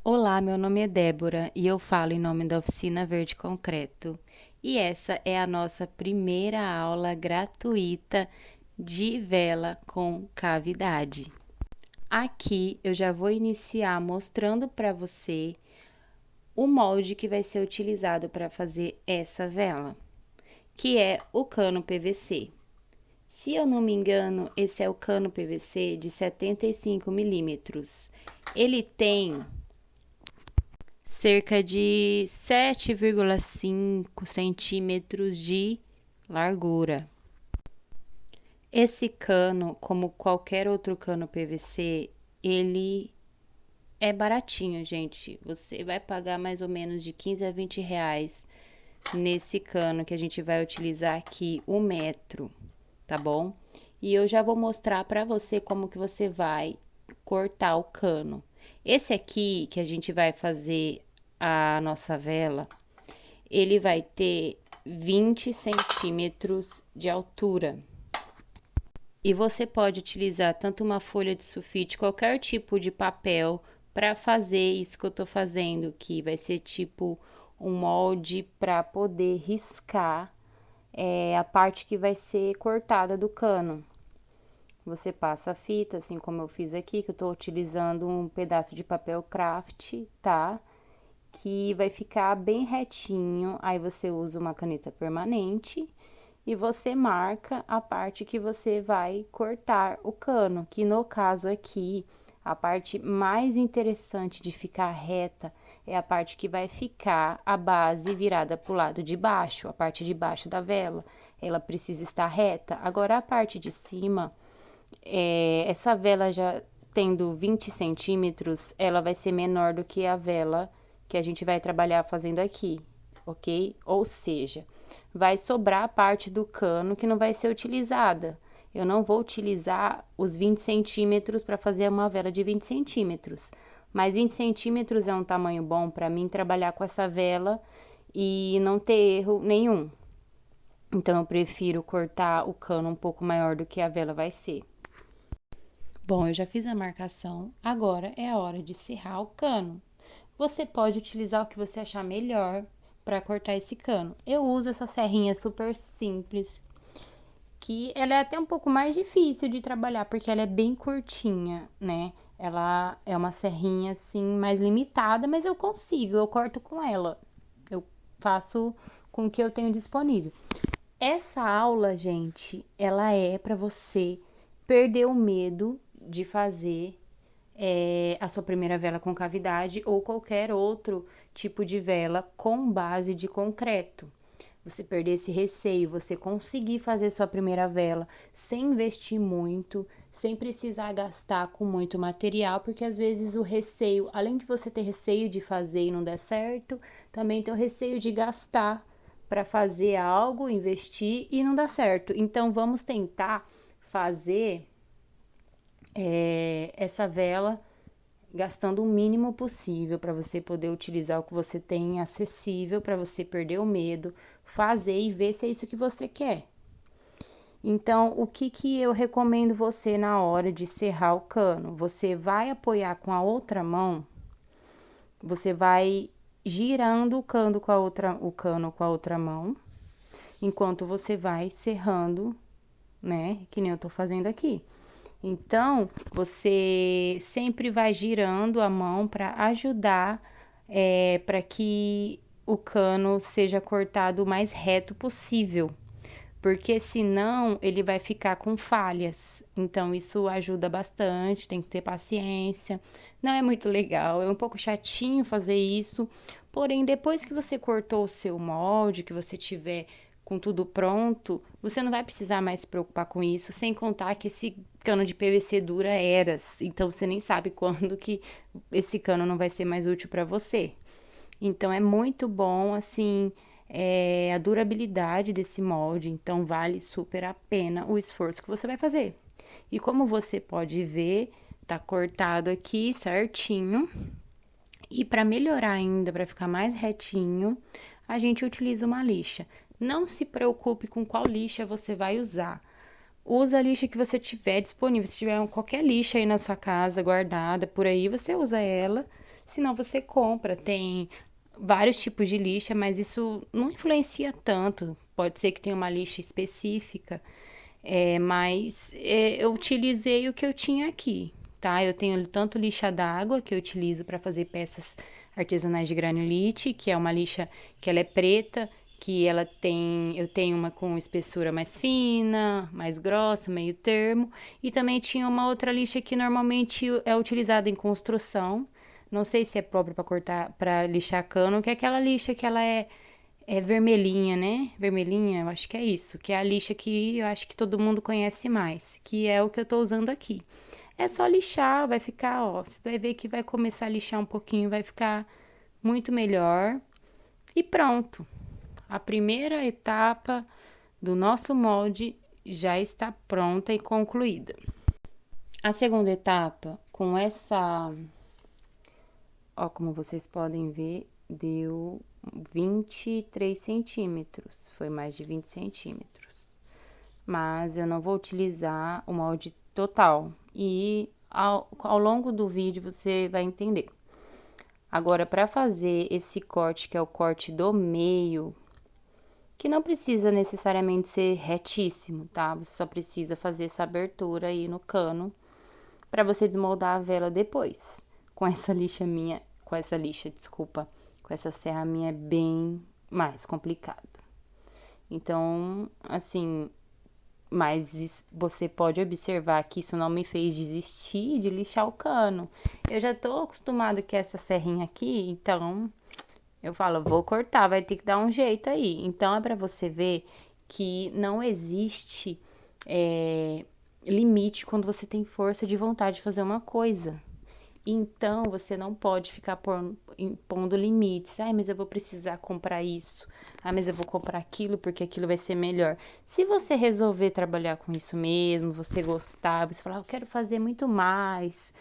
Olá, meu nome é Débora e eu falo em nome da Oficina Verde Concreto. E essa é a nossa primeira aula gratuita de vela com cavidade. Aqui eu já vou iniciar mostrando para você o molde que vai ser utilizado para fazer essa vela, que é o cano PVC. Se eu não me engano, esse é o cano PVC de 75 milímetros. Ele tem cerca de 7,5 centímetros de largura. Esse cano, como qualquer outro cano PVC, ele é baratinho, gente. Você vai pagar mais ou menos de 15 a 20 reais nesse cano que a gente vai utilizar aqui, 1 metro, tá bom? E eu já vou mostrar para você como que você vai cortar o cano. Esse aqui que a gente vai fazer a nossa vela, ele vai ter 20 centímetros de altura. E você pode utilizar tanto uma folha de sulfite, qualquer tipo de papel, para fazer isso que eu tô fazendo, que vai ser tipo um molde para poder riscar a parte que vai ser cortada do cano. Você passa a fita, assim como eu fiz aqui, que eu tô utilizando um pedaço de papel craft, tá? Que vai ficar bem retinho. Aí você usa uma caneta permanente e você marca a parte que você vai cortar o cano, que no caso aqui, a parte mais interessante de ficar reta é a parte que vai ficar a base virada para o lado de baixo, a parte de baixo da vela, ela precisa estar reta. Agora, a parte de cima, essa vela já tendo 20 centímetros, ela vai ser menor do que a vela que a gente vai trabalhar fazendo aqui, ok? Ou seja, vai sobrar a parte do cano que não vai ser utilizada. Eu não vou utilizar os 20 centímetros para fazer uma vela de 20 centímetros. Mas 20 centímetros é um tamanho bom para mim trabalhar com essa vela e não ter erro nenhum. Então, eu prefiro cortar o cano um pouco maior do que a vela vai ser. Bom, eu já fiz a marcação, agora é a hora de serrar o cano. Você pode utilizar o que você achar melhor para cortar esse cano. Eu uso essa serrinha super simples, que ela é até um pouco mais difícil de trabalhar, porque ela é bem curtinha, né? Ela é uma serrinha, assim, mais limitada, mas eu consigo, eu corto com ela. Eu faço com o que eu tenho disponível. Essa aula, gente, ela é para você perder o medo de fazer a sua primeira vela com cavidade ou qualquer outro tipo de vela com base de concreto. Você perder esse receio, você conseguir fazer sua primeira vela sem investir muito, sem precisar gastar com muito material, porque às vezes o receio, além de você ter receio de fazer e não der certo, também tem o receio de gastar para fazer algo, investir e não dar certo. Então vamos tentar fazer essa vela gastando o mínimo possível para você poder utilizar o que você tem acessível, para você perder o medo, fazer e ver se é isso que você quer. Então, o que eu recomendo você na hora de serrar o cano? Você vai apoiar com a outra mão, você vai girando o cano com a outra mão, enquanto você vai serrando, né? Que nem eu tô fazendo aqui. Então, você sempre vai girando a mão para ajudar para que o cano seja cortado o mais reto possível, porque senão ele vai ficar com falhas. Então, isso ajuda bastante, tem que ter paciência. Não é muito legal, é um pouco chatinho fazer isso, porém, depois que você cortou o seu molde, que você tiver com tudo pronto, você não vai precisar mais se preocupar com isso, sem contar que esse cano de PVC dura eras, então você nem sabe quando que esse cano não vai ser mais útil para você. Então é muito bom, assim, a durabilidade desse molde, então vale super a pena o esforço que você vai fazer. E como você pode ver, tá cortado aqui certinho. E para melhorar ainda, para ficar mais retinho, a gente utiliza uma lixa. Não se preocupe com qual lixa você vai usar. Usa a lixa que você tiver disponível. Se tiver qualquer lixa aí na sua casa guardada por aí, você usa ela. senão você compra. Tem vários tipos de lixa, mas isso não influencia tanto. Pode ser que tenha uma lixa específica, mas eu utilizei o que eu tinha aqui, tá? Eu tenho tanto lixa d'água, que eu utilizo para fazer peças artesanais de granulite, que é uma lixa que ela é preta, que eu tenho uma com espessura mais fina, mais grossa, meio termo, e também tinha uma outra lixa que normalmente é utilizada em construção. Não sei se é próprio para cortar, para lixar cano, que é aquela lixa que ela é vermelhinha, né? Vermelhinha, eu acho que é isso, que é a lixa que eu acho que todo mundo conhece mais, que é o que eu tô usando aqui. É só lixar, vai ficar, ó, você vai ver que vai começar a lixar um pouquinho, vai ficar muito melhor. E pronto. A primeira etapa do nosso molde já está pronta e concluída. A segunda etapa, com essa, ó, como vocês podem ver, deu 23 centímetros, foi mais de 20 centímetros. Mas eu não vou utilizar o molde total e ao longo do vídeo você vai entender. Agora, para fazer esse corte, que é o corte do meio, que não precisa necessariamente ser retíssimo, tá? Você só precisa fazer essa abertura aí no cano para você desmoldar a vela depois. Com essa lixa minha, desculpa, com essa serra minha é bem mais complicado. Então, assim, mas você pode observar que isso não me fez desistir de lixar o cano. Eu já tô acostumado com essa serrinha aqui, então eu falo, vou cortar, vai ter que dar um jeito aí. Então, é para você ver que não existe limite quando você tem força de vontade de fazer uma coisa. Então, você não pode ficar impondo limites. Ai, mas eu vou precisar comprar isso. Ah, mas eu vou comprar aquilo porque aquilo vai ser melhor. Se você resolver trabalhar com isso mesmo, você gostar, você falar, eu quero fazer muito mais.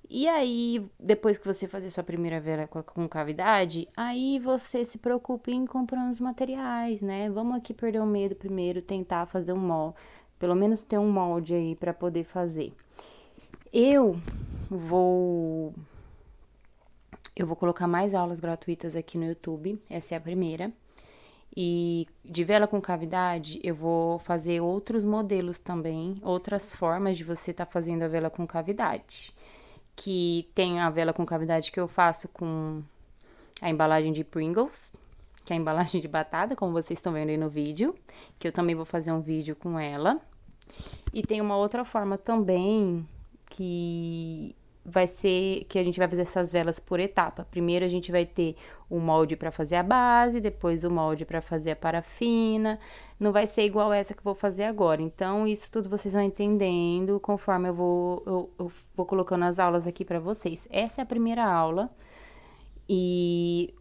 E aí, depois que você fazer sua primeira vela com cavidade, aí você se preocupe em comprar os materiais, né? Vamos aqui perder o medo primeiro, tentar fazer um molde, pelo menos ter um molde aí para poder fazer. Eu vou colocar mais aulas gratuitas aqui no YouTube, essa é a primeira. E de vela com cavidade, eu vou fazer outros modelos também, outras formas de você estar fazendo a vela com cavidade. Que tem a vela com cavidade que eu faço com a embalagem de Pringles, que é a embalagem de batata, como vocês estão vendo aí no vídeo, que eu também vou fazer um vídeo com ela. E tem uma outra forma também que vai ser que a gente vai fazer essas velas por etapa. Primeiro a gente vai ter o molde para fazer a base, depois o molde para fazer a parafina. Não vai ser igual essa que eu vou fazer agora. Então, isso tudo vocês vão entendendo conforme eu vou colocando as aulas aqui para vocês. Essa é a primeira aula e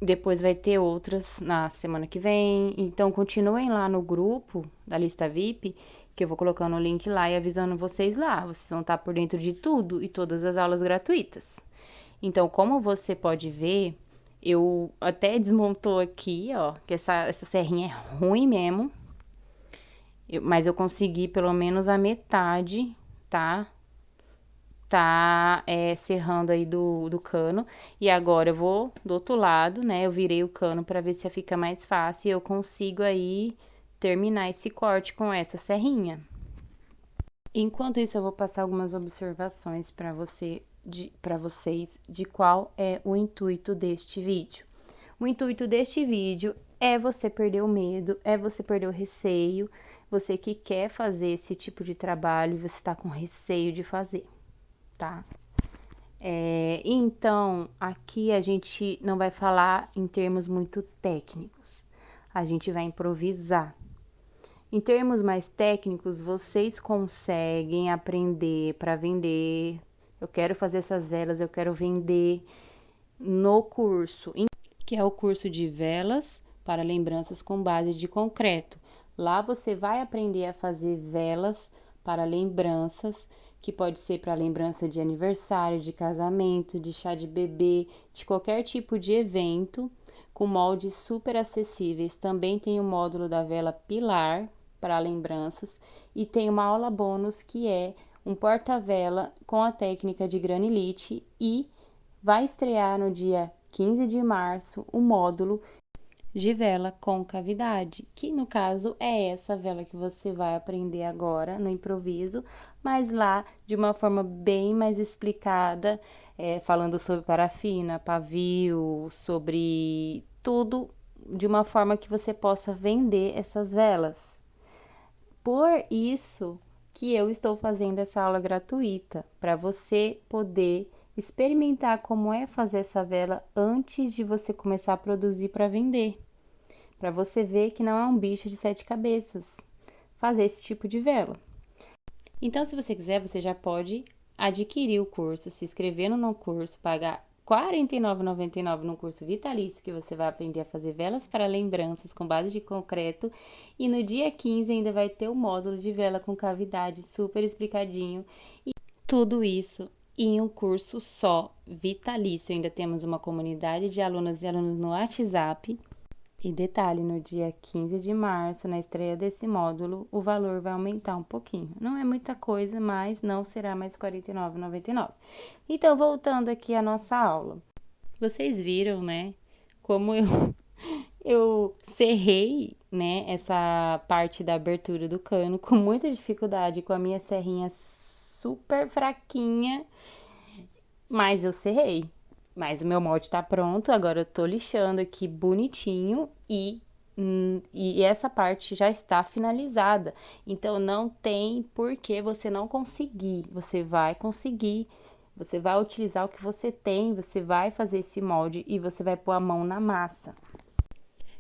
depois vai ter outras na semana que vem. Então, continuem lá no grupo da lista VIP, que eu vou colocando o link lá e avisando vocês lá. Vocês vão estar por dentro de tudo e todas as aulas gratuitas. Então, como você pode ver, eu até desmontou aqui, ó, que essa serrinha é ruim mesmo. Mas eu consegui pelo menos a metade, tá? Serrando aí do cano. E agora eu vou do outro lado, né? Eu virei o cano para ver se fica mais fácil e eu consigo aí terminar esse corte com essa serrinha. Enquanto isso, eu vou passar algumas observações para vocês de qual é o intuito deste vídeo. O intuito deste vídeo é você perder o medo, é você perder o receio, você que quer fazer esse tipo de trabalho e você está com receio de fazer, tá? Então, aqui a gente não vai falar em termos muito técnicos, a gente vai improvisar. Em termos mais técnicos, vocês conseguem aprender para vender. Eu quero fazer essas velas, eu quero vender no curso, que é o curso de velas para lembranças com base de concreto. Lá você vai aprender a fazer velas para lembranças, que pode ser para lembrança de aniversário, de casamento, de chá de bebê, de qualquer tipo de evento, com moldes super acessíveis. Também tem o módulo da vela pilar para lembranças e tem uma aula bônus que é um porta-vela com a técnica de granilite e vai estrear no dia 15 de março o módulo de vela com cavidade, que no caso é essa vela que você vai aprender agora no improviso, mas lá de uma forma bem mais explicada, falando sobre parafina, pavio, sobre tudo de uma forma que você possa vender essas velas. Por isso que eu estou fazendo essa aula gratuita, para você poder experimentar como é fazer essa vela antes de você começar a produzir para vender. Para você ver que não é um bicho de 7 cabeças fazer esse tipo de vela. Então, se você quiser, você já pode adquirir o curso, se inscrever no curso, pagar R$ 49,99 no curso vitalício, que você vai aprender a fazer velas para lembranças com base de concreto. E no dia 15 ainda vai ter o módulo de vela com cavidade super explicadinho. E tudo isso em um curso só, vitalício. Ainda temos uma comunidade de alunas e alunos no WhatsApp. E detalhe, no dia 15 de março, na estreia desse módulo, o valor vai aumentar um pouquinho. Não é muita coisa, mas não será mais R$ 49,99. Então, voltando aqui à nossa aula. Vocês viram, né, como eu serrei, né, essa parte da abertura do cano com muita dificuldade, com a minha serrinha super fraquinha, mas eu serrei. Mas o meu molde tá pronto, agora eu tô lixando aqui bonitinho e essa parte já está finalizada. Então, não tem por que você não conseguir. Você vai conseguir, você vai utilizar o que você tem, você vai fazer esse molde e você vai pôr a mão na massa.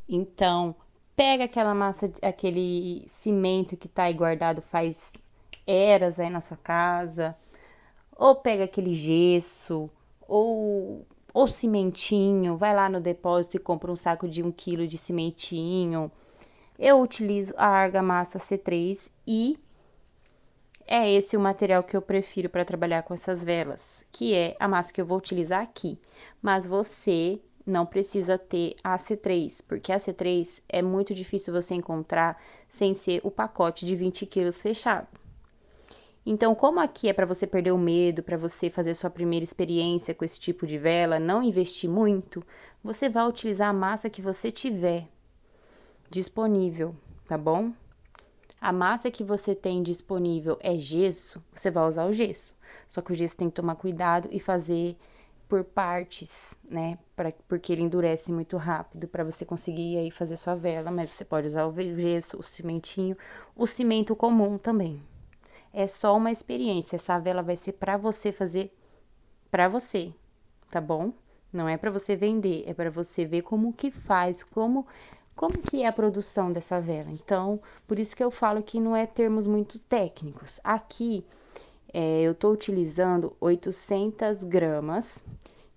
Então, pega aquela massa, aquele cimento que tá aí guardado faz eras aí na sua casa, ou pega aquele gesso, ou cimentinho, vai lá no depósito e compra um saco de 1 quilo de cimentinho. Eu utilizo a argamassa C3 e é esse o material que eu prefiro para trabalhar com essas velas, que é a massa que eu vou utilizar aqui. Mas você não precisa ter a C3, porque a C3 é muito difícil você encontrar sem ser o pacote de 20 quilos fechado. Então, como aqui é para você perder o medo, para você fazer sua primeira experiência com esse tipo de vela, não investir muito, você vai utilizar a massa que você tiver disponível, tá bom? A massa que você tem disponível é gesso, você vai usar o gesso. Só que o gesso tem que tomar cuidado e fazer por partes, né? Porque ele endurece muito rápido para você conseguir aí fazer sua vela, mas você pode usar o gesso, o cimentinho, o cimento comum também. É só uma experiência. Essa vela vai ser para você fazer para você, tá bom? Não é para você vender, é para você ver como que faz, como que é a produção dessa vela. Então, por isso que eu falo que não é termos muito técnicos. Aqui, eu tô utilizando 800 gramas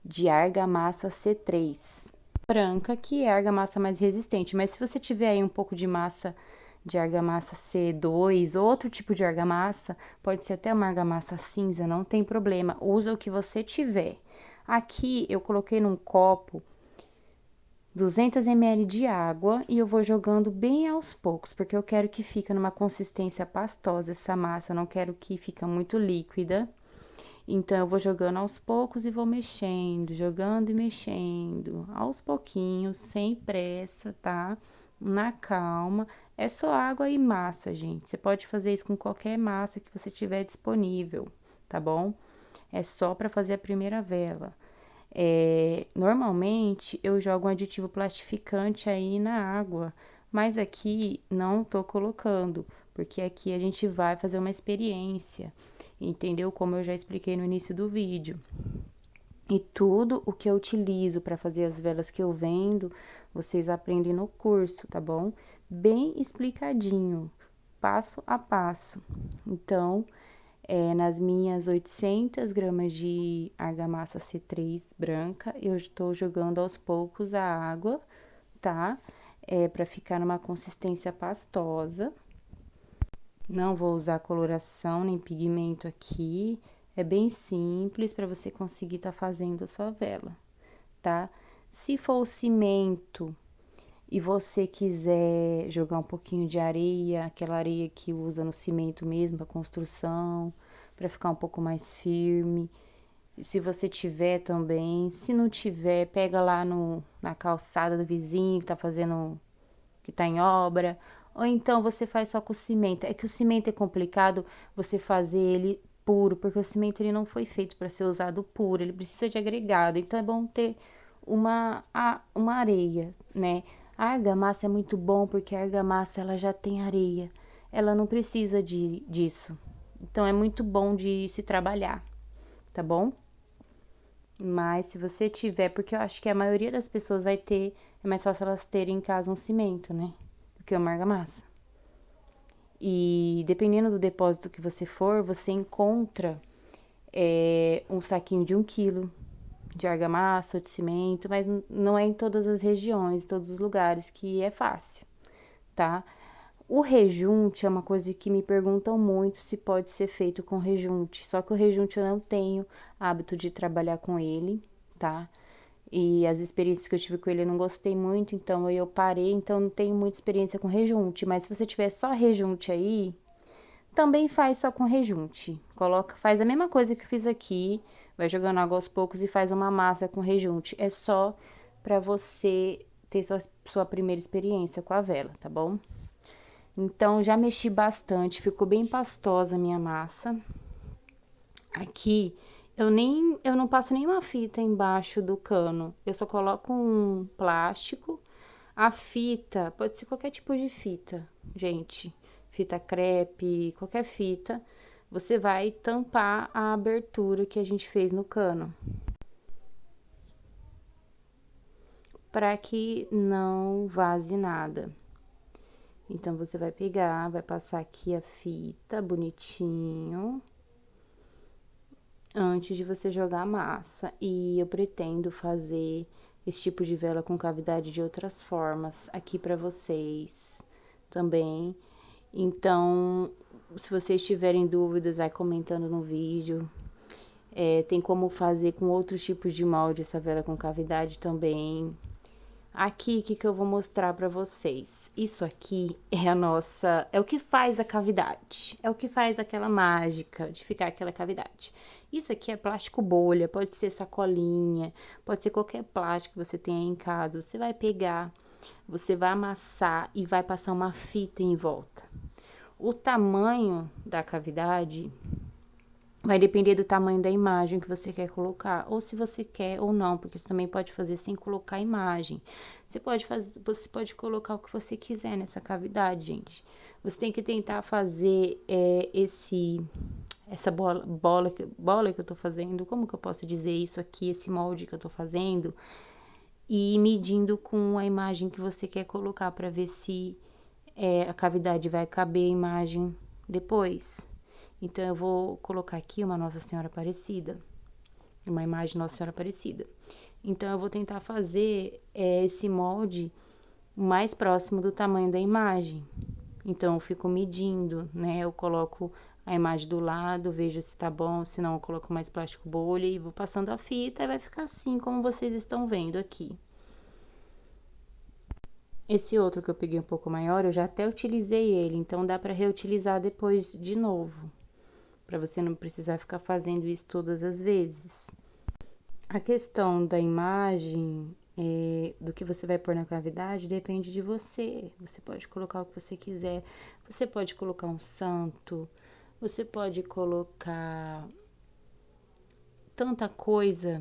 de argamassa C3 branca, que é a argamassa mais resistente. Mas se você tiver aí um pouco de massa de argamassa C2, outro tipo de argamassa, pode ser até uma argamassa cinza, não tem problema, usa o que você tiver. Aqui eu coloquei num copo 200 ml de água e eu vou jogando bem aos poucos, porque eu quero que fique numa consistência pastosa essa massa, eu não quero que fique muito líquida. Então, eu vou jogando aos poucos e vou mexendo, jogando e mexendo, aos pouquinhos, sem pressa, tá? Na calma. É só água e massa, gente. Você pode fazer isso com qualquer massa que você tiver disponível, tá bom? É só para fazer a primeira vela. Normalmente, eu jogo um aditivo plastificante aí na água, mas aqui não tô colocando, porque aqui a gente vai fazer uma experiência, entendeu? Como eu já expliquei no início do vídeo. E tudo o que eu utilizo para fazer as velas que eu vendo, vocês aprendem no curso, tá bom? Bem explicadinho, passo a passo. Então, nas minhas 800 gramas de argamassa C3 branca, eu estou jogando aos poucos a água, tá? Para ficar numa consistência pastosa. Não vou usar coloração nem pigmento aqui. É bem simples para você conseguir estar fazendo a sua vela, tá? Se for o cimento e você quiser jogar um pouquinho de areia, aquela areia que usa no cimento mesmo para construção, para ficar um pouco mais firme, Se você tiver também, se não tiver, pega lá na calçada do vizinho que tá em obra, ou então você faz só com cimento. É que o cimento é complicado você fazer ele puro, porque o cimento ele não foi feito para ser usado puro, ele precisa de agregado. Então é bom ter uma areia, né? A argamassa é muito bom porque a argamassa ela já tem areia. Ela não precisa disso. Então é muito bom de se trabalhar, tá bom? Mas se você tiver, porque eu acho que a maioria das pessoas vai ter, é mais fácil elas terem em casa um cimento, né? Do que uma argamassa. E dependendo do depósito que você for, você encontra um saquinho de 1 quilo de argamassa ou de cimento, mas não é em todas as regiões, todos os lugares que é fácil, tá? O rejunte é uma coisa que me perguntam muito se pode ser feito com rejunte, só que o rejunte eu não tenho hábito de trabalhar com ele, tá? E as experiências que eu tive com ele eu não gostei muito, então eu parei, então não tenho muita experiência com rejunte, mas se você tiver só rejunte aí, também faz só com rejunte. Faz a mesma coisa que eu fiz aqui, vai jogando água aos poucos e faz uma massa com rejunte. É só para você ter sua primeira experiência com a vela, tá bom? Então, já mexi bastante, ficou bem pastosa a minha massa. Aqui, eu não passo nenhuma fita embaixo do cano. Eu só coloco um plástico. A fita, pode ser qualquer tipo de fita, gente. Fita crepe, qualquer fita. Você vai tampar a abertura que a gente fez no cano. Para que não vaze nada. Então, você vai pegar, vai passar aqui a fita bonitinho, antes de você jogar a massa. E eu pretendo fazer esse tipo de vela com cavidade de outras formas aqui para vocês também. Então, se vocês tiverem dúvidas, vai comentando no vídeo. Tem como fazer com outros tipos de molde essa vela com cavidade também. Aqui, o que eu vou mostrar pra vocês? Isso aqui é o que faz a cavidade. É o que faz aquela mágica de ficar aquela cavidade. Isso aqui é plástico bolha, pode ser sacolinha, pode ser qualquer plástico que você tenha em casa. Você vai pegar, você vai amassar e vai passar uma fita em volta. O tamanho da cavidade vai depender do tamanho da imagem que você quer colocar, ou se você quer ou não, porque você também pode fazer sem colocar imagem. Você pode colocar o que você quiser nessa cavidade, gente. Você tem que tentar fazer essa bola que eu tô fazendo, como que eu posso dizer isso aqui, esse molde que eu tô fazendo, e medindo com a imagem que você quer colocar para ver se a cavidade vai caber a imagem depois. Então, eu vou colocar aqui uma Nossa Senhora Aparecida, uma imagem de Nossa Senhora Aparecida. Então, eu vou tentar fazer esse molde o mais próximo do tamanho da imagem. Então, eu fico medindo, né? Eu coloco a imagem do lado, vejo se tá bom, se não, eu coloco mais plástico bolha e vou passando a fita e vai ficar assim, como vocês estão vendo aqui. Esse outro que eu peguei um pouco maior, eu já até utilizei ele, então dá para reutilizar depois de novo, para você não precisar ficar fazendo isso todas as vezes. A questão da imagem, do que você vai pôr na cavidade, depende de você. Você pode colocar o que você quiser. Você pode colocar um santo, você pode colocar tanta coisa.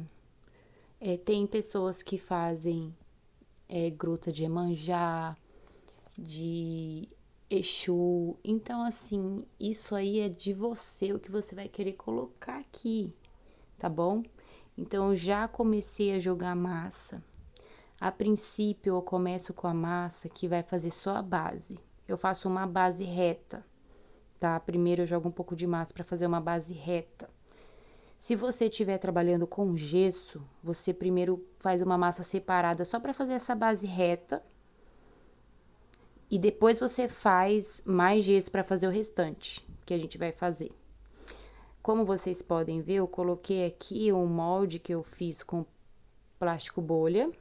Tem pessoas que fazem gruta de Iemanjá, de Exu. Então, assim, isso aí é de você, o que você vai querer colocar aqui, tá bom? Então, eu já comecei a jogar massa. A princípio, eu começo com a massa que vai fazer só a base. Eu faço uma base reta, tá? Primeiro, eu jogo um pouco de massa para fazer uma base reta. Se você estiver trabalhando com gesso, você primeiro faz uma massa separada só para fazer essa base reta. E depois você faz mais gesso para fazer o restante, que a gente vai fazer. Como vocês podem ver, eu coloquei aqui um molde que eu fiz com plástico bolha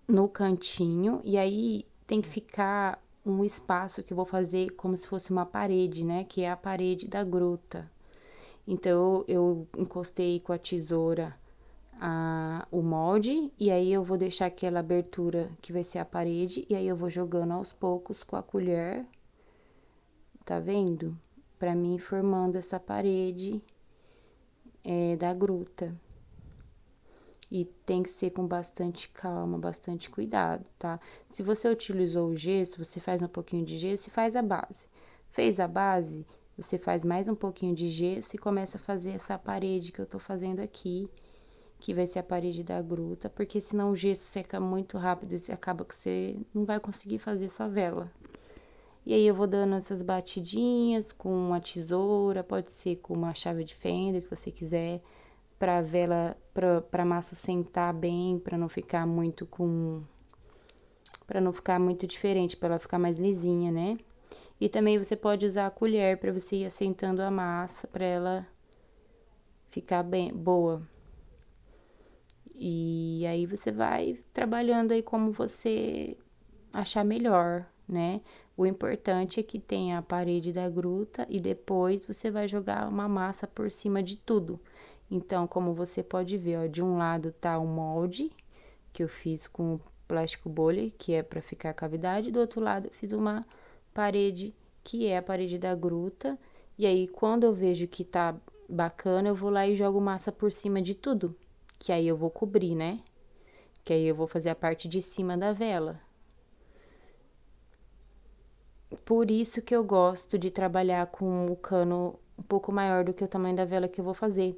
no cantinho, e aí tem que ficar um espaço que eu vou fazer como se fosse uma parede, né? Que é a parede da gruta. Então, eu encostei com a tesoura o molde, e aí eu vou deixar aquela abertura que vai ser a parede, e aí eu vou jogando aos poucos com a colher, tá vendo? Pra mim, formando essa parede da gruta. E tem que ser com bastante calma, bastante cuidado, tá? Se você utilizou o gesso, você faz um pouquinho de gesso e faz a base. Fez a base, você faz mais um pouquinho de gesso e começa a fazer essa parede que eu tô fazendo aqui, que vai ser a parede da gruta, porque senão o gesso seca muito rápido e acaba que você não vai conseguir fazer sua vela. E aí eu vou dando essas batidinhas com uma tesoura, pode ser com uma chave de fenda, que você quiser, pra vela, pra massa sentar bem, pra não ficar muito diferente, pra ela ficar mais lisinha, né? E também você pode usar a colher pra você ir assentando a massa, pra ela ficar bem boa. E aí você vai trabalhando aí como você achar melhor, né? O importante é que tenha a parede da gruta e depois você vai jogar uma massa por cima de tudo. Então, como você pode ver, ó, de um lado tá o molde que eu fiz com plástico bolha, que é para ficar a cavidade, do outro lado eu fiz uma parede que é a parede da gruta. E aí, quando eu vejo que tá bacana, eu vou lá e jogo massa por cima de tudo, que aí eu vou cobrir, né? Que aí eu vou fazer a parte de cima da vela. Por isso que eu gosto de trabalhar com o cano um pouco maior do que o tamanho da vela que eu vou fazer.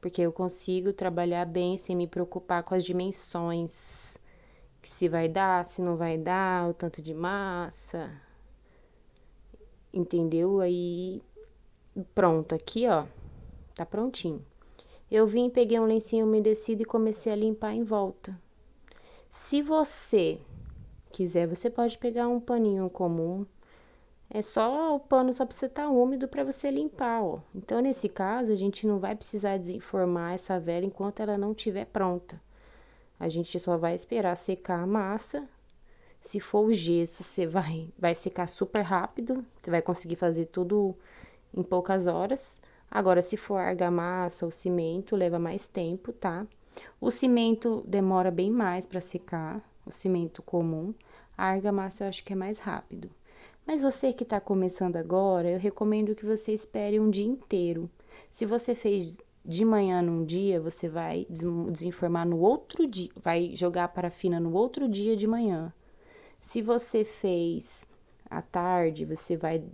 Porque eu consigo trabalhar bem sem me preocupar com as dimensões. Que se vai dar, se não vai dar, o tanto de massa. Entendeu? Aí, pronto, aqui ó, tá prontinho. Eu vim, peguei um lencinho umedecido e comecei a limpar em volta. Se você quiser, você pode pegar um paninho comum. É só o pano só precisa estar úmido para você limpar, ó. Então, nesse caso, a gente não vai precisar desenformar essa vela enquanto ela não estiver pronta. A gente só vai esperar secar a massa. Se for o gesso, você vai secar super rápido. Você vai conseguir fazer tudo em poucas horas. Agora, se for argamassa ou cimento, leva mais tempo, tá? O cimento demora bem mais para secar, o cimento comum. A argamassa eu acho que é mais rápido. Mas você que está começando agora, eu recomendo que você espere um dia inteiro. Se você fez de manhã num dia, você vai desenformar no outro dia, vai jogar a parafina no outro dia de manhã. Se você fez à tarde, você vai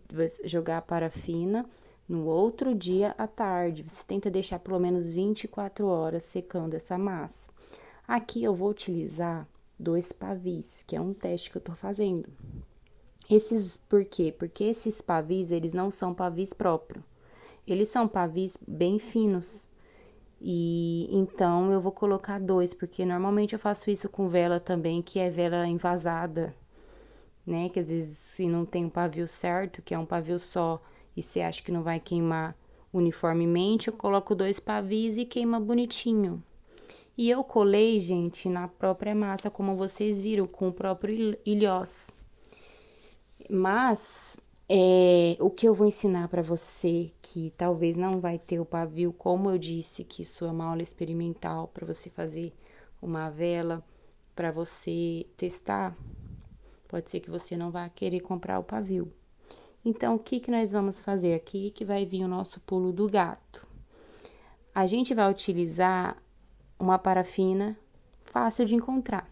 jogar a parafina no outro dia à tarde. Você tenta deixar pelo menos 24 horas secando essa massa. Aqui eu vou utilizar 2 pavis, que é um teste que eu tô fazendo. Por quê? Porque esses pavis, eles não são pavis próprios. Eles são pavis bem finos. E então eu vou colocar 2, porque normalmente eu faço isso com vela também, que é vela envasada, né? Que às vezes se não tem um pavio certo, que é um pavio só, e você acha que não vai queimar uniformemente, eu coloco 2 pavis e queima bonitinho. E eu colei, gente, na própria massa, como vocês viram, com o próprio ilhós. Mas o que eu vou ensinar para você que talvez não vai ter o pavio, como eu disse, que isso é uma aula experimental para você fazer uma vela, para você testar, pode ser que você não vá querer comprar o pavio. Então, o que nós vamos fazer aqui que vai vir o nosso pulo do gato? A gente vai utilizar uma parafina fácil de encontrar.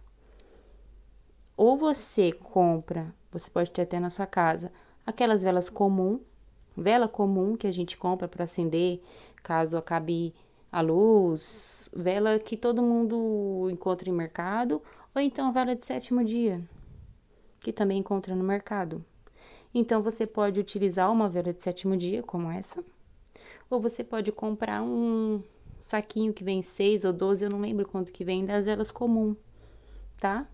Ou você compra, você pode ter até na sua casa, aquelas vela comum que a gente compra para acender, caso acabe a luz, vela que todo mundo encontra em mercado, ou então vela de 7º dia, que também encontra no mercado. Então, você pode utilizar uma vela de 7º dia, como essa, ou você pode comprar um saquinho que vem 6 ou 12, eu não lembro quanto que vem, das velas comum, tá?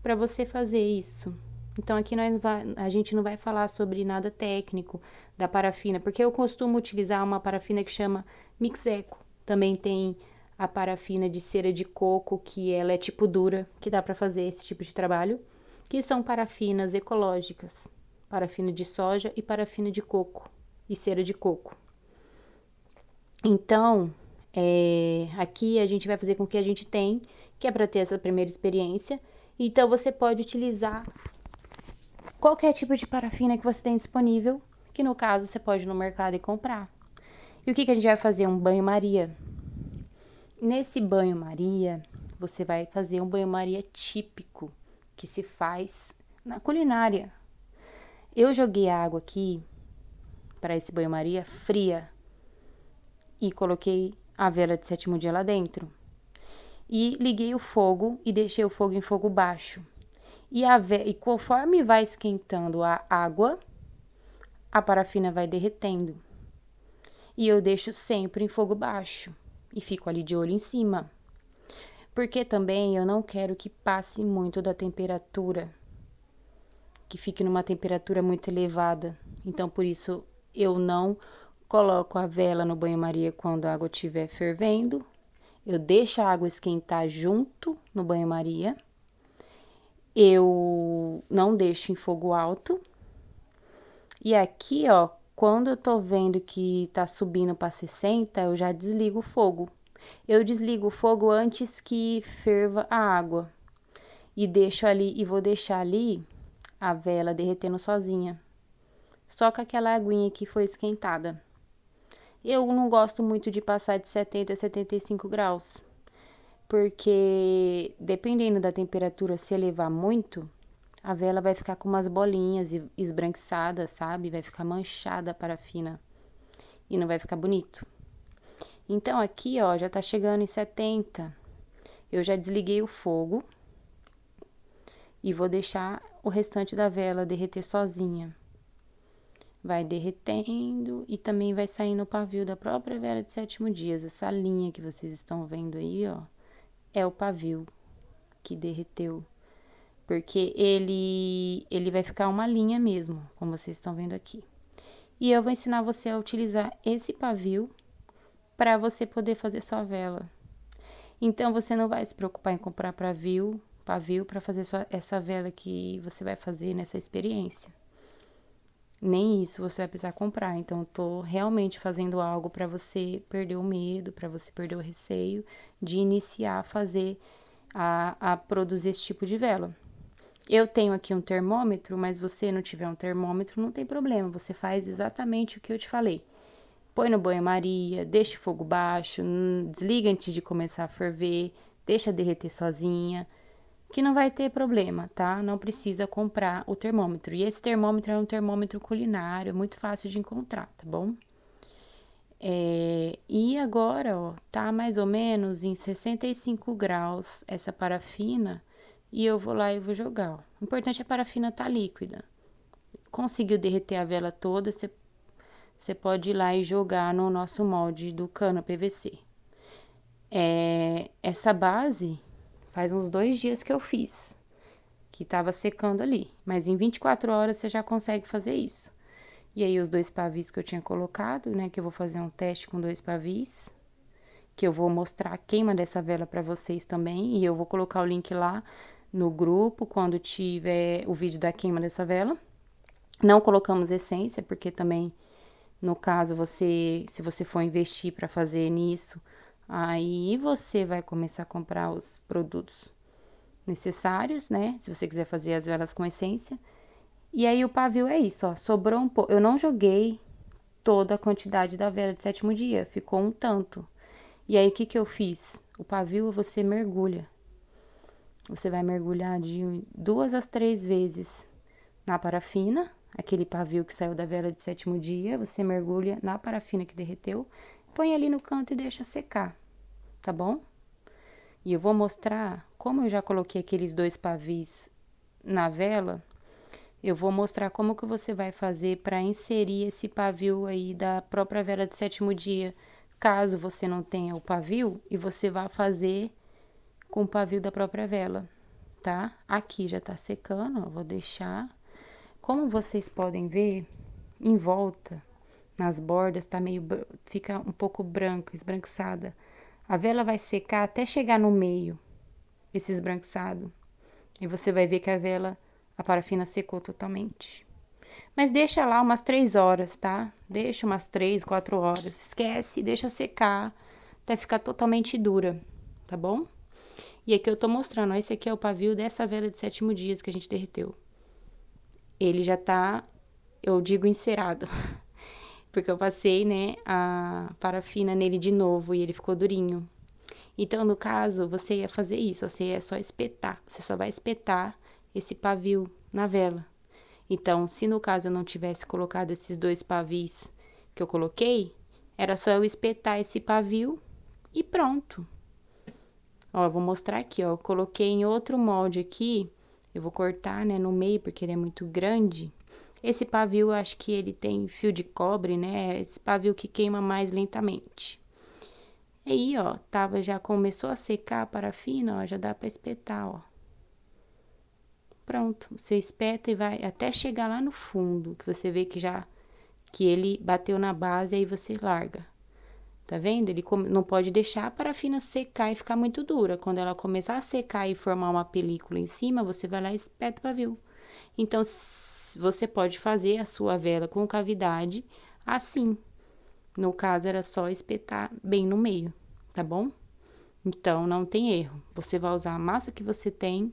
Para você fazer isso. Então, aqui a gente não vai falar sobre nada técnico da parafina, porque eu costumo utilizar uma parafina que chama Mix-Eco. Também tem a parafina de cera de coco, que ela é tipo dura, que dá para fazer esse tipo de trabalho, que são parafinas ecológicas, parafina de soja e parafina de coco e cera de coco. Então, aqui a gente vai fazer com o que a gente tem, que é para ter essa primeira experiência. Então, você pode utilizar qualquer tipo de parafina que você tem disponível, que no caso você pode ir no mercado e comprar. E o que a gente vai fazer? Um banho-maria. Nesse banho-maria, você vai fazer um banho-maria típico que se faz na culinária. Eu joguei a água aqui para esse banho-maria fria e coloquei a vela de 7º dia lá dentro. E liguei o fogo e deixei o fogo em fogo baixo. E conforme vai esquentando a água, a parafina vai derretendo. E eu deixo sempre em fogo baixo e fico ali de olho em cima. Porque também eu não quero que passe muito da temperatura, que fique numa temperatura muito elevada. Então, por isso, eu não coloco a vela no banho-maria quando a água estiver fervendo. Eu deixo a água esquentar junto no banho-maria. Eu não deixo em fogo alto. E aqui, ó, quando eu tô vendo que tá subindo para 60, eu já desligo o fogo. Eu desligo o fogo antes que ferva a água. E deixo ali, e vou deixar ali a vela derretendo sozinha. Só com aquela aguinha que foi esquentada. Eu não gosto muito de passar de 70 a 75 graus. Porque dependendo da temperatura, se elevar muito, a vela vai ficar com umas bolinhas esbranquiçadas, sabe? Vai ficar manchada a parafina e não vai ficar bonito. Então aqui, ó, já tá chegando em 70. Eu já desliguei o fogo e vou deixar o restante da vela derreter sozinha. Vai derretendo e também vai saindo o pavio da própria vela de 7º dia. Essa linha que vocês estão vendo aí, ó, é o pavio que derreteu. Porque ele vai ficar uma linha mesmo, como vocês estão vendo aqui. E eu vou ensinar você a utilizar esse pavio para você poder fazer sua vela. Então, você não vai se preocupar em comprar pavio para fazer essa vela que você vai fazer nessa experiência. Nem isso você vai precisar comprar. Então, eu tô realmente fazendo algo para você perder o medo, para você perder o receio de iniciar a fazer, a produzir esse tipo de vela. Eu tenho aqui um termômetro, mas você não tiver um termômetro, não tem problema. Você faz exatamente o que eu te falei. Põe no banho-maria, deixa o fogo baixo, desliga antes de começar a ferver, deixa derreter sozinha, que não vai ter problema, tá? Não precisa comprar o termômetro. E esse termômetro é um termômetro culinário, é muito fácil de encontrar, tá bom? E agora, ó, tá mais ou menos em 65 graus essa parafina e eu vou lá e vou jogar, ó. O importante é a parafina tá líquida. Conseguiu derreter a vela toda, você pode ir lá e jogar no nosso molde do cano PVC. Essa base faz uns 2 dias que eu fiz, que tava secando ali. Mas em 24 horas você já consegue fazer isso. E aí, os 2 pavis que eu tinha colocado, né? Que eu vou fazer um teste com 2 pavis. Que eu vou mostrar a queima dessa vela pra vocês também. E eu vou colocar o link lá no grupo, quando tiver o vídeo da queima dessa vela. Não colocamos essência, porque também, no caso, se você for investir pra fazer nisso, aí você vai começar a comprar os produtos necessários, né? Se você quiser fazer as velas com essência. E aí, o pavio é isso, ó. Sobrou um pouco. Eu não joguei toda a quantidade da vela de 7º dia, ficou um tanto. E aí, o que eu fiz? O pavio você mergulha. Você vai mergulhar de 2 a 3 vezes na parafina, aquele pavio que saiu da vela de 7º dia, você mergulha na parafina que derreteu, põe ali no canto e deixa secar, tá bom? E eu vou mostrar, como eu já coloquei aqueles 2 pavis na vela, eu vou mostrar como que você vai fazer para inserir esse pavio aí da própria vela de 7º dia, caso você não tenha o pavio, e você vá fazer com o pavio da própria vela, tá? Aqui já tá secando, ó, vou deixar. Como vocês podem ver, em volta, nas bordas, fica um pouco branca, esbranquiçada. A vela vai secar até chegar no meio, esse esbranquiçado. E você vai ver que a parafina secou totalmente. Mas deixa lá umas 3 horas, tá? Deixa umas 3, 4 horas. Esquece, deixa secar até ficar totalmente dura, tá bom? E aqui eu tô mostrando, ó, esse aqui é o pavio dessa vela de 7º dias que a gente derreteu. Ele já tá, eu digo encerado, porque eu passei, né, a parafina nele de novo e ele ficou durinho. Então, no caso, você ia fazer isso, você ia só espetar, você só vai espetar esse pavio na vela. Então, se no caso eu não tivesse colocado esses 2 pavis que eu coloquei, era só eu espetar esse pavio e pronto. Ó, eu vou mostrar aqui, ó, eu coloquei em outro molde aqui, eu vou cortar, né, no meio, porque ele é muito grande. Esse pavio, eu acho que ele tem fio de cobre, né, esse pavio que queima mais lentamente. Aí, ó, já começou a secar a parafina, ó, já dá pra espetar, ó. Pronto, você espeta e vai até chegar lá no fundo, que você vê que ele bateu na base, aí você larga. Tá vendo? Ele não pode deixar a parafina secar e ficar muito dura. Quando ela começar a secar e formar uma película em cima, você vai lá e espeta o pavio. Então, você pode fazer a sua vela com cavidade assim. No caso, era só espetar bem no meio, tá bom? Então, não tem erro. Você vai usar a massa que você tem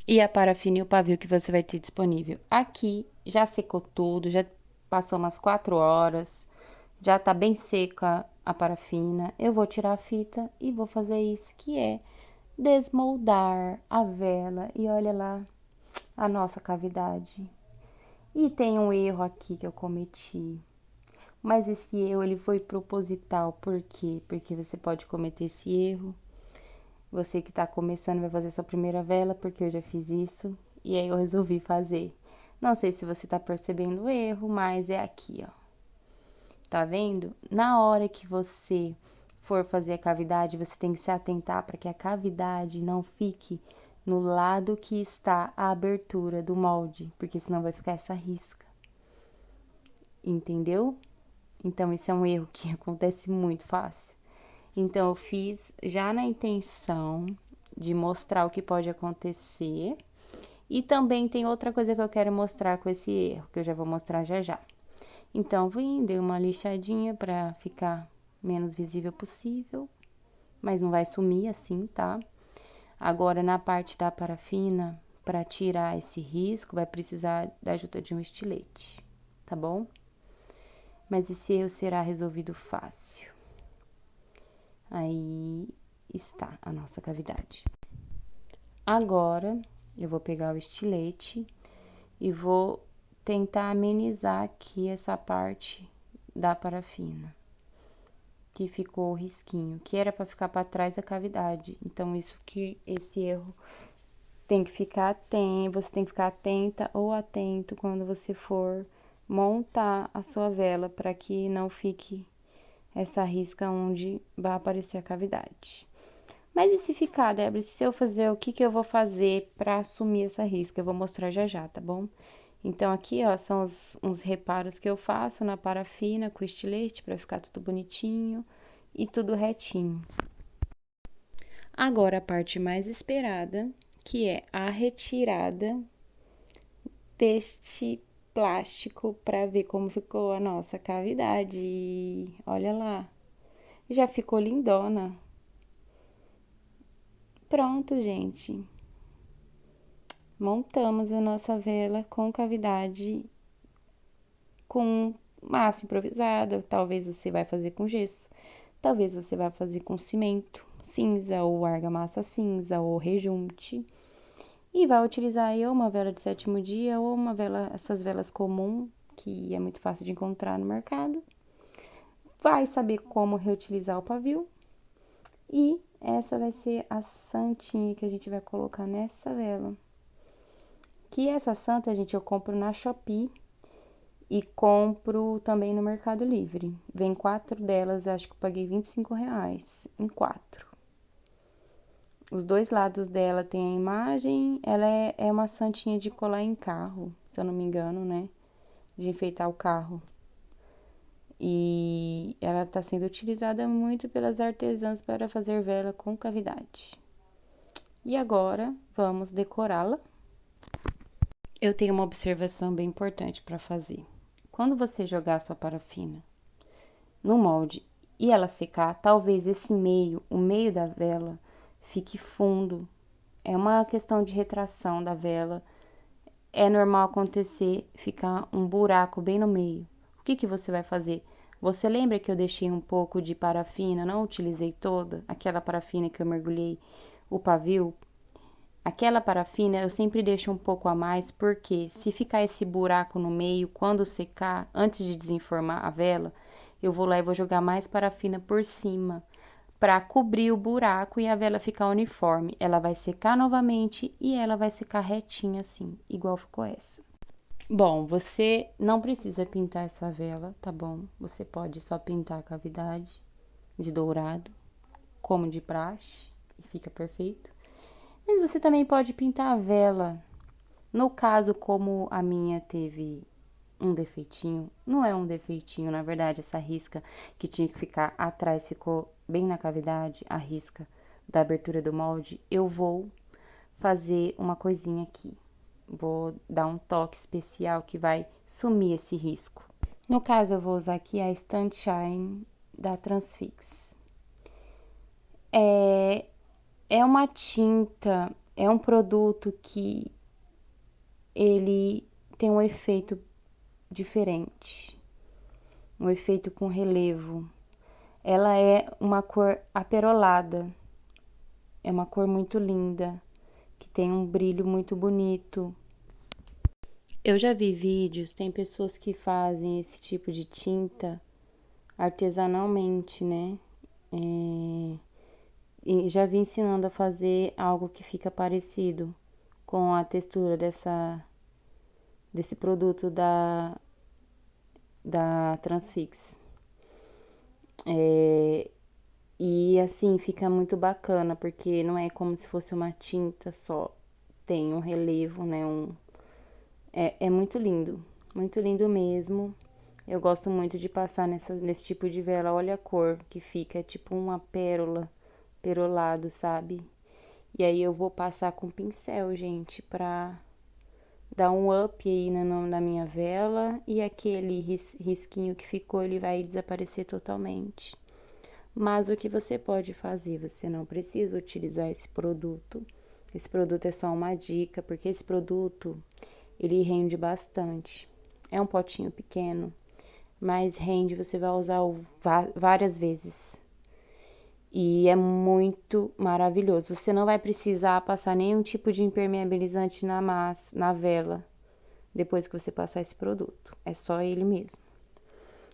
e a parafina e o pavio que você vai ter disponível. Aqui já secou tudo, já passou umas 4 horas, já tá bem seca a parafina. Eu vou tirar a fita e vou fazer isso, que é desmoldar a vela. E olha lá a nossa cavidade. E tem um erro aqui que eu cometi. Mas esse erro, ele foi proposital. Por quê? Porque você pode cometer esse erro. Você que tá começando vai fazer sua primeira vela, porque eu já fiz isso. E aí eu resolvi fazer. Não sei se você tá percebendo o erro, mas é aqui, ó. Tá vendo? Na hora que você for fazer a cavidade, você tem que se atentar para que a cavidade não fique no lado que está a abertura do molde, porque senão vai ficar essa risca. Entendeu? Então, esse é um erro que acontece muito fácil. Então, eu fiz já na intenção de mostrar o que pode acontecer. E também tem outra coisa que eu quero mostrar com esse erro, que eu já vou mostrar já já. Então, vim, dei uma lixadinha pra ficar menos visível possível, mas não vai sumir assim, tá? Agora, na parte da parafina, pra tirar esse risco, vai precisar da ajuda de um estilete, tá bom? Mas esse erro será resolvido fácil. Aí está a nossa cavidade. Agora, eu vou pegar o estilete e vou tentar amenizar aqui essa parte da parafina, que ficou o risquinho, que era para ficar para trás da cavidade. Então, esse erro tem que ficar atento, você tem que ficar atenta ou atento quando você for montar a sua vela, para que não fique essa risca onde vai aparecer a cavidade. Mas e se ficar, Débora, se eu fazer, o que que eu vou fazer para assumir essa risca? Eu vou mostrar já já, tá bom? Então, aqui, ó, são uns reparos que eu faço na parafina com estilete para ficar tudo bonitinho e tudo retinho. Agora, a parte mais esperada, que é a retirada deste plástico para ver como ficou a nossa cavidade. Olha lá, já ficou lindona. Pronto, gente. Montamos a nossa vela com cavidade, com massa improvisada. Talvez você vai fazer com gesso, talvez você vai fazer com cimento cinza, ou argamassa cinza, ou rejunte. E vai utilizar aí ou uma vela de 7º dia, ou uma vela, essas velas comum, que é muito fácil de encontrar no mercado. Vai saber como reutilizar o pavio. E essa vai ser a santinha que a gente vai colocar nessa vela. Que essa santa, gente, eu compro na Shopee e compro também no Mercado Livre. Vem 4 delas, acho que eu paguei R$ 25 em 4. Os 2 lados dela tem a imagem, ela é uma santinha de colar em carro, se eu não me engano, né? De enfeitar o carro. E ela tá sendo utilizada muito pelas artesãs para fazer vela com cavidade. E agora, vamos decorá-la. Eu tenho uma observação bem importante para fazer. Quando você jogar a sua parafina no molde e ela secar, talvez o meio da vela, fique fundo. É uma questão de retração da vela. É normal acontecer ficar um buraco bem no meio. O que você vai fazer? Você lembra que eu deixei um pouco de parafina, não utilizei toda, aquela parafina que eu mergulhei o pavio? Aquela parafina eu sempre deixo um pouco a mais, porque se ficar esse buraco no meio, quando secar, antes de desenformar a vela, eu vou lá e vou jogar mais parafina por cima, para cobrir o buraco e a vela ficar uniforme. Ela vai secar novamente e ela vai secar retinha assim, igual ficou essa. Bom, você não precisa pintar essa vela, tá bom? Você pode só pintar a cavidade de dourado, como de praxe, e fica perfeito. Mas você também pode pintar a vela. No caso, como a minha teve um defeitinho, não é um defeitinho, na verdade, essa risca que tinha que ficar atrás ficou bem na cavidade, a risca da abertura do molde, eu vou fazer uma coisinha aqui. Vou dar um toque especial que vai sumir esse risco. No caso, eu vou usar aqui a Sunshine da Transfix. É uma tinta, é um produto que ele tem um efeito diferente, um efeito com relevo. Ela é uma cor aperolada, é uma cor muito linda, que tem um brilho muito bonito. Eu já vi vídeos, tem pessoas que fazem esse tipo de tinta artesanalmente, né? E já vi ensinando a fazer algo que fica parecido com a textura desse produto da Transfix. E assim fica muito bacana, porque não é como se fosse uma tinta só, tem um relevo, né? É muito lindo mesmo. Eu gosto muito de passar nesse tipo de vela. Olha a cor que fica, é tipo uma pérola, perolado, sabe? E aí eu vou passar com pincel, gente, pra dar um up aí na minha vela. E aquele risquinho que ficou, ele vai desaparecer totalmente. Mas o que você pode fazer? Você não precisa utilizar esse produto. Esse produto é só uma dica, porque esse produto, ele rende bastante. É um potinho pequeno, mas rende, você vai usar várias vezes. E é muito maravilhoso. Você não vai precisar passar nenhum tipo de impermeabilizante na massa, na vela, depois que você passar esse produto. É só ele mesmo.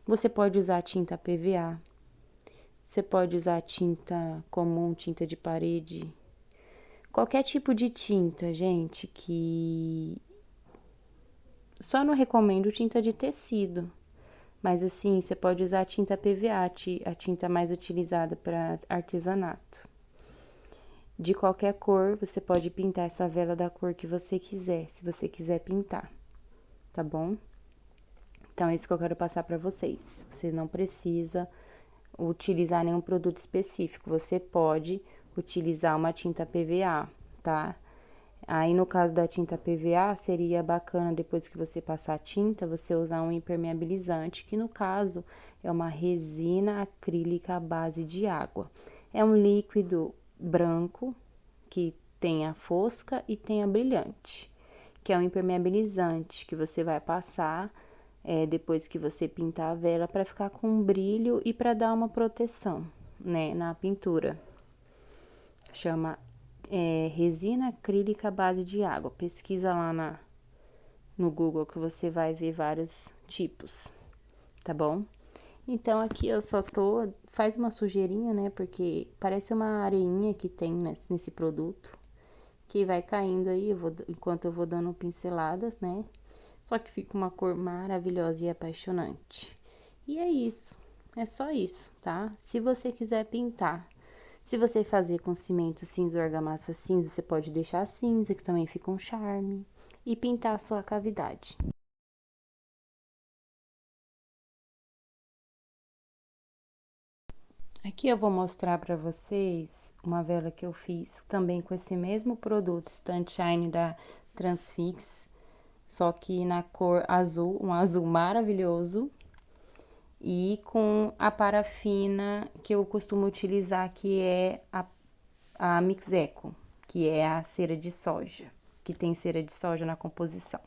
Você pode usar tinta PVA. Você pode usar tinta comum, tinta de parede. Qualquer tipo de tinta, gente, que... Só não recomendo tinta de tecido. Mas assim, você pode usar a tinta PVA, a tinta mais utilizada para artesanato. De qualquer cor, você pode pintar essa vela da cor que você quiser, se você quiser pintar, tá bom? Então, é isso que eu quero passar para vocês. Você não precisa utilizar nenhum produto específico, você pode utilizar uma tinta PVA, tá? Aí, no caso da tinta PVA, seria bacana, depois que você passar a tinta, você usar um impermeabilizante, que no caso é uma resina acrílica à base de água. É um líquido branco, que tem a fosca e tem a brilhante, que é um impermeabilizante que você vai passar depois que você pintar a vela, para ficar com um brilho e para dar uma proteção, né, na pintura. Chama resina acrílica à base de água. Pesquisa lá no Google que você vai ver vários tipos, tá bom? Então, aqui eu só faz uma sujeirinha, né? Porque parece uma areinha que tem nesse produto, que vai caindo aí, enquanto eu vou dando pinceladas, né? Só que fica uma cor maravilhosa e apaixonante. E é isso, é só isso, tá? Se você quiser pintar, se você fazer com cimento cinza ou argamassa cinza, você pode deixar cinza, que também fica um charme, e pintar a sua cavidade. Aqui eu vou mostrar para vocês uma vela que eu fiz também com esse mesmo produto Sunshine da Transfix. só que na cor azul, um azul maravilhoso. E com a parafina que eu costumo utilizar, que é a Mix Eco, que é a cera de soja, que tem cera de soja na composição.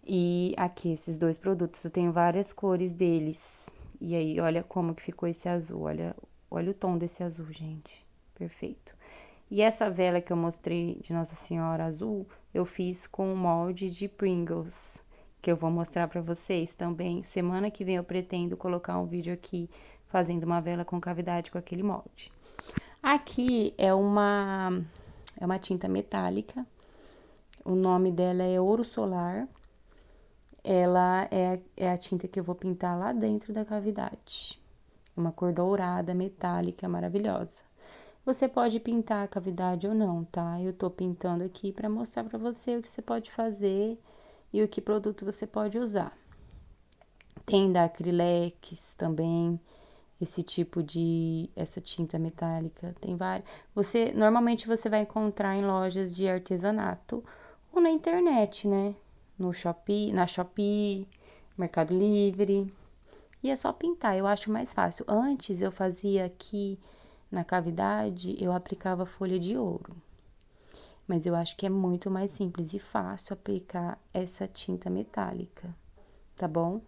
E aqui, esses dois produtos, eu tenho várias cores deles. E aí, olha como que ficou esse azul, olha o tom desse azul, gente. Perfeito. E essa vela que eu mostrei de Nossa Senhora azul, eu fiz com o molde de Pringles, que eu vou mostrar pra vocês também. Semana que vem eu pretendo colocar um vídeo aqui fazendo uma vela com cavidade com aquele molde. Aqui é uma tinta metálica. O nome dela é Ouro Solar. Ela é a tinta que eu vou pintar lá dentro da cavidade. Uma cor dourada, metálica, maravilhosa. Você pode pintar a cavidade ou não, tá? Eu tô pintando aqui pra mostrar pra você o que você pode fazer e o que produto você pode usar. Tem da Acrylex também, essa tinta metálica, tem várias. Normalmente você vai encontrar em lojas de artesanato ou na internet, né? No Shopee, na Shopee, Mercado Livre. E é só pintar, eu acho mais fácil. Antes eu fazia aqui na cavidade, eu aplicava folha de ouro. Mas eu acho que é muito mais simples e fácil aplicar essa tinta metálica, tá bom?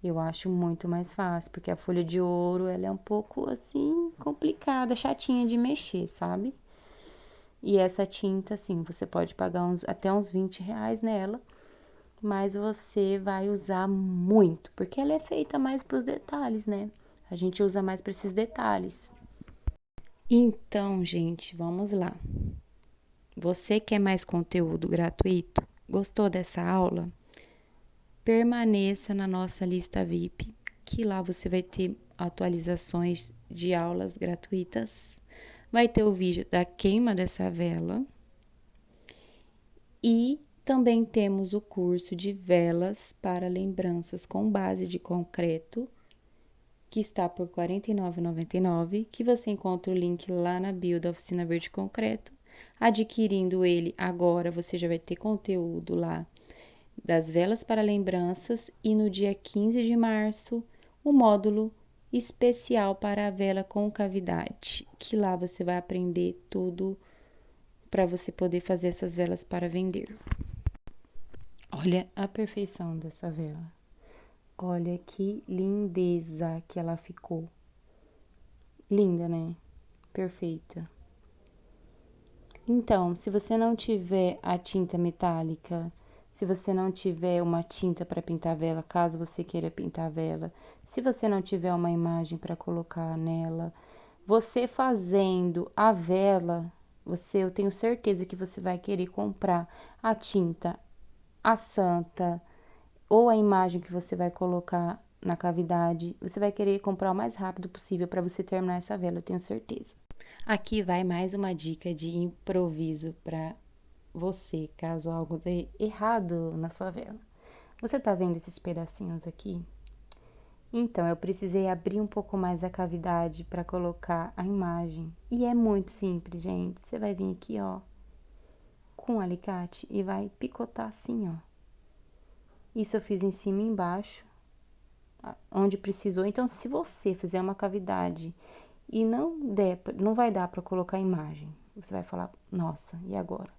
Eu acho muito mais fácil, porque a folha de ouro, ela é um pouco, assim, complicada, chatinha de mexer, sabe? E essa tinta, assim, você pode pagar até uns 20 reais nela, mas você vai usar muito, porque ela é feita mais pros detalhes, né? A gente usa mais para esses detalhes. Então, gente, vamos lá. Você quer mais conteúdo gratuito? Gostou dessa aula? Permaneça na nossa lista VIP, que lá você vai ter atualizações de aulas gratuitas. Vai ter o vídeo da queima dessa vela. E também temos o curso de velas para lembranças com base de concreto, que está por R$ 49,99, que você encontra o link lá na bio da Oficina Verde Concreto. Adquirindo ele agora, você já vai ter conteúdo lá das velas para lembranças e no dia 15 de março, o módulo especial para a vela com cavidade, que lá você vai aprender tudo para você poder fazer essas velas para vender. Olha a perfeição dessa vela. Olha que lindeza que ela ficou. Linda, né? Perfeita. Então, se você não tiver a tinta metálica, se você não tiver uma tinta para pintar a vela, caso você queira pintar a vela, se você não tiver uma imagem para colocar nela, você fazendo a vela, eu tenho certeza que você vai querer comprar a tinta, a santa ou a imagem que você vai colocar na cavidade, você vai querer comprar o mais rápido possível para você terminar essa vela, eu tenho certeza. Aqui vai mais uma dica de improviso para você, caso algo dê errado na sua vela. Você tá vendo esses pedacinhos aqui? Então, eu precisei abrir um pouco mais a cavidade para colocar a imagem. E é muito simples, gente. Você vai vir aqui, ó, com o alicate e vai picotar assim, ó. Isso eu fiz em cima e embaixo, onde precisou. Então, se você fizer uma cavidade e não vai dar para colocar a imagem, você vai falar, nossa, e agora?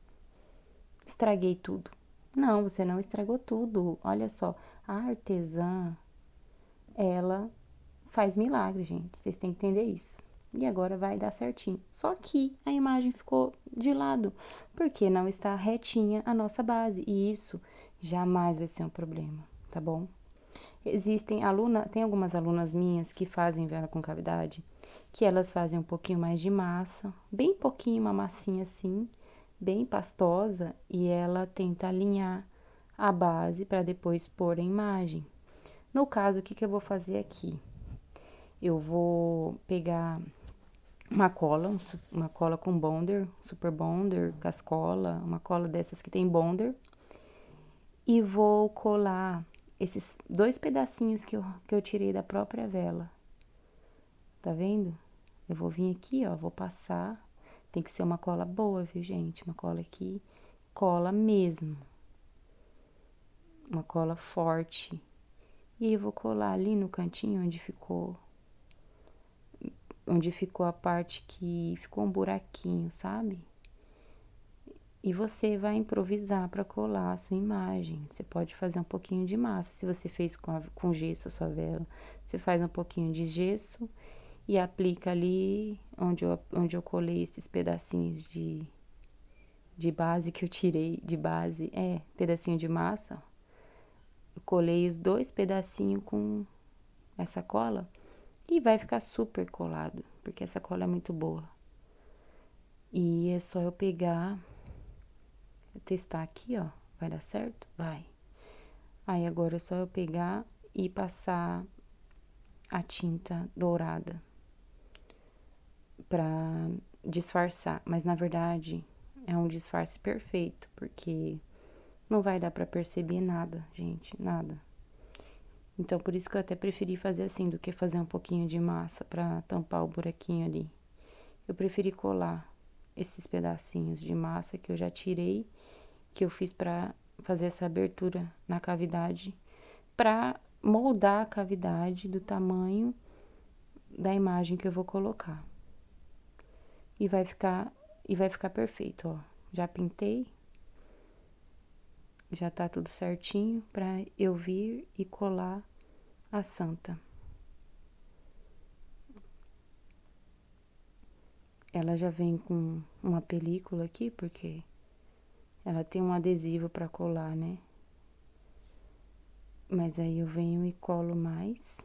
Estraguei tudo. Não, você não estragou tudo. Olha só, a artesã, ela faz milagre, gente. Vocês têm que entender isso. E agora vai dar certinho. Só que a imagem ficou de lado, porque não está retinha a nossa base. E isso jamais vai ser um problema, tá bom? Tem algumas alunas minhas que fazem vela com cavidade, que elas fazem um pouquinho mais de massa, bem pouquinho, uma massinha assim, bem pastosa, e ela tenta alinhar a base para depois pôr a imagem. No caso, o que eu vou fazer aqui? Eu vou pegar uma cola com bonder, super bonder, cascola, uma cola dessas que tem bonder, e vou colar esses 2 pedacinhos que eu tirei da própria vela. Tá vendo? Eu vou vir aqui, ó, vou passar. Tem que ser uma cola boa, viu, gente? Uma cola aqui, cola mesmo. uma cola forte. E eu vou colar ali no cantinho onde ficou a parte que ficou um buraquinho, sabe? E você vai improvisar para colar a sua imagem. Você pode fazer um pouquinho de massa. Se você fez com gesso a sua vela, você faz um pouquinho de gesso e aplica ali onde eu colei esses pedacinhos de base que eu tirei de base. Pedacinho de massa. Eu colei os 2 pedacinhos com essa cola e vai ficar super colado, porque essa cola é muito boa. E é só eu pegar, testar aqui, ó, vai dar certo? Vai. Aí agora é só eu pegar e passar a tinta dourada pra disfarçar, mas na verdade é um disfarce perfeito, porque não vai dar pra perceber nada, gente, nada. Então, por isso que eu até preferi fazer assim, do que fazer um pouquinho de massa pra tampar o buraquinho ali. Eu preferi colar esses pedacinhos de massa que eu já tirei, que eu fiz pra fazer essa abertura na cavidade, pra moldar a cavidade do tamanho da imagem que eu vou colocar. E vai ficar perfeito, ó. Já pintei. Já tá tudo certinho pra eu vir e colar a santa. Ela já vem com uma película aqui, porque ela tem um adesivo pra colar, né? Mas aí eu venho e colo mais.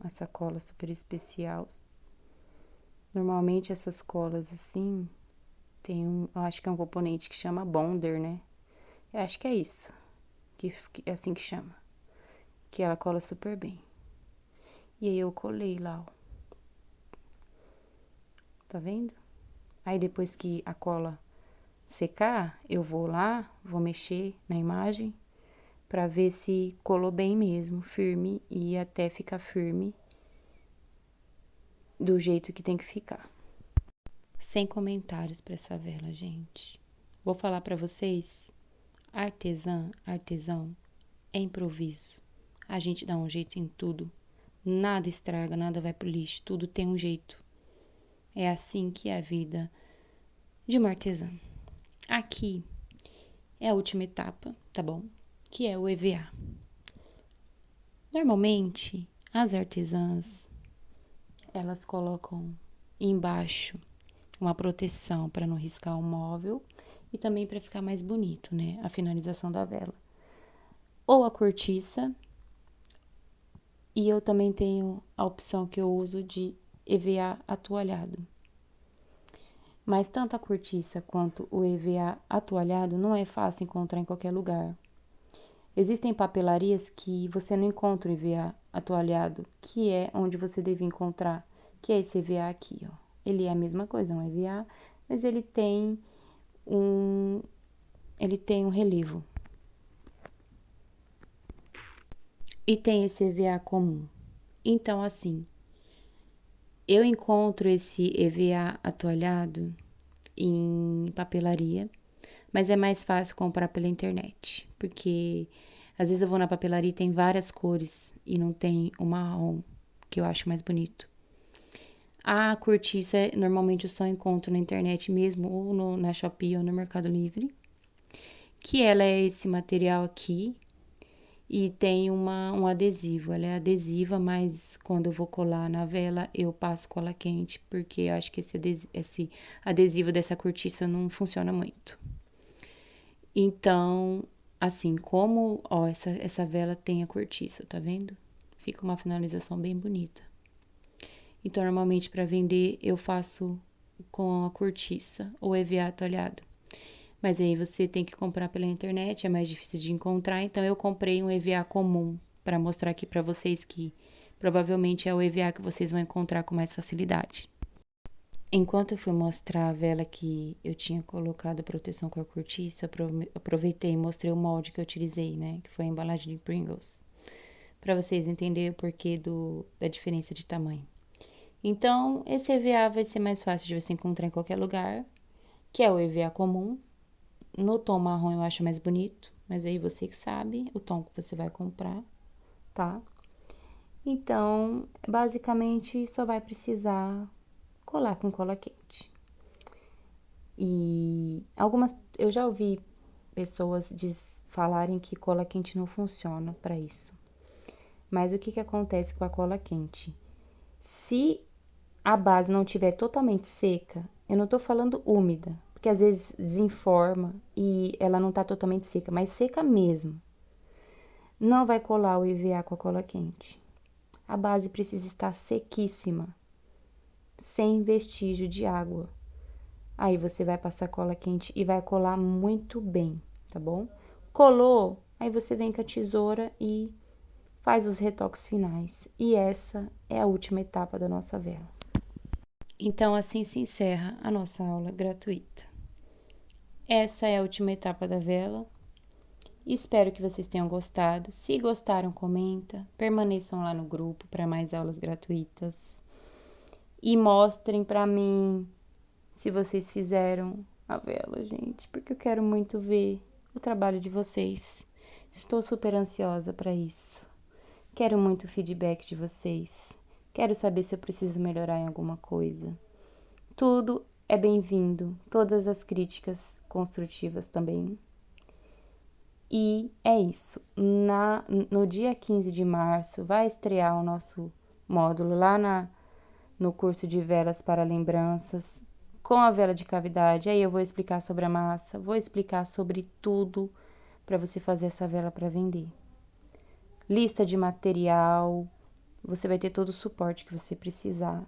Essa cola super especial. Normalmente essas colas assim, eu acho que é um componente que chama bonder, né? Eu acho que é isso, que é assim que chama. Que ela cola super bem. E aí eu colei lá, ó. Tá vendo? Aí depois que a cola secar, eu vou lá, vou mexer na imagem pra ver se colou bem mesmo, firme, e até ficar firme do jeito que tem que ficar. Sem comentários pra essa vela, gente. Vou falar pra vocês, artesão, é improviso. A gente dá um jeito em tudo. Nada estraga, nada vai pro lixo, tudo tem um jeito. É assim que é a vida de uma artesã. Aqui é a última etapa, tá bom? Que é o EVA. Normalmente, as artesãs, elas colocam embaixo uma proteção para não riscar o móvel e também para ficar mais bonito, né? A finalização da vela. Ou a cortiça, e eu também tenho a opção que eu uso de EVA atoalhado. Mas tanto a cortiça quanto o EVA atoalhado não é fácil encontrar em qualquer lugar. Existem papelarias que você não encontra o EVA atoalhado, que é onde você deve encontrar, que é esse EVA aqui, ó. Ele é a mesma coisa, é um EVA, mas ele tem um relevo. E tem esse EVA comum. Então, assim, eu encontro esse EVA atoalhado em papelaria, mas é mais fácil comprar pela internet, porque às vezes eu vou na papelaria e tem várias cores e não tem o marrom, que eu acho mais bonito. A cortiça, normalmente eu só encontro na internet mesmo, ou na Shopee ou no Mercado Livre, que ela é esse material aqui e tem um adesivo. Ela é adesiva, mas quando eu vou colar na vela, eu passo cola quente, porque eu acho que esse adesivo dessa cortiça não funciona muito. Então, assim, como, ó, essa vela tem a cortiça, tá vendo? Fica uma finalização bem bonita. Então, normalmente, para vender, eu faço com a cortiça ou EVA atoalhado. Mas aí você tem que comprar pela internet, é mais difícil de encontrar. Então, eu comprei um EVA comum para mostrar aqui para vocês que provavelmente é o EVA que vocês vão encontrar com mais facilidade. Enquanto eu fui mostrar a vela que eu tinha colocado a proteção com a cortiça, aproveitei e mostrei o molde que eu utilizei, né? Que foi a embalagem de Pringles. Para vocês entenderem o porquê da diferença de tamanho. Então, esse EVA vai ser mais fácil de você encontrar em qualquer lugar, que é o EVA comum. No tom marrom eu acho mais bonito, mas aí você que sabe o tom que você vai comprar, tá? Então, basicamente, só vai precisar colar com cola quente. E eu já ouvi pessoas falarem que cola quente não funciona para isso. Mas o que acontece com a cola quente? Se a base não estiver totalmente seca, eu não tô falando úmida, porque às vezes desinforma e ela não tá totalmente seca, mas seca mesmo. Não vai colar o EVA com a cola quente. A base precisa estar sequíssima, sem vestígio de água. Aí você vai passar cola quente e vai colar muito bem, tá bom? Colou, aí você vem com a tesoura e faz os retoques finais. E essa é a última etapa da nossa vela. Então, assim se encerra a nossa aula gratuita. Essa é a última etapa da vela. Espero que vocês tenham gostado. Se gostaram, comenta. Permaneçam lá no grupo para mais aulas gratuitas. E mostrem para mim se vocês fizeram a vela, gente, porque eu quero muito ver o trabalho de vocês. Estou super ansiosa para isso. Quero muito feedback de vocês. Quero saber se eu preciso melhorar em alguma coisa. Tudo é bem-vindo, todas as críticas construtivas também. E é isso. No dia 15 de março vai estrear o nosso módulo lá no curso de velas para lembranças, com a vela de cavidade. Aí eu vou explicar sobre a massa, vou explicar sobre tudo para você fazer essa vela para vender. Lista de material, você vai ter todo o suporte que você precisar.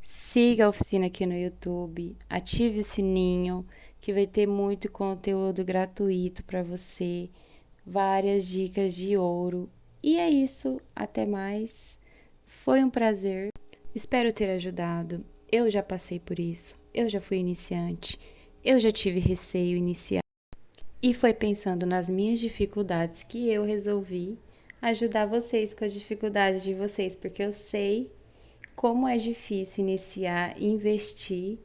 Siga a oficina aqui no YouTube, ative o sininho, que vai ter muito conteúdo gratuito para você, várias dicas de ouro. E é isso, até mais. Foi um prazer. Espero ter ajudado. Eu já passei por isso, eu já fui iniciante, eu já tive receio inicial. E foi pensando nas minhas dificuldades que eu resolvi ajudar vocês com as dificuldades de vocês, porque eu sei como é difícil iniciar e investir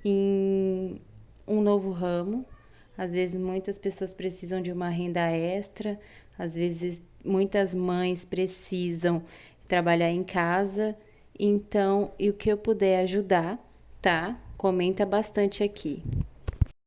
em um novo ramo. Às vezes muitas pessoas precisam de uma renda extra, às vezes muitas mães precisam trabalhar em casa. Então, e o que eu puder ajudar, tá? Comenta bastante aqui.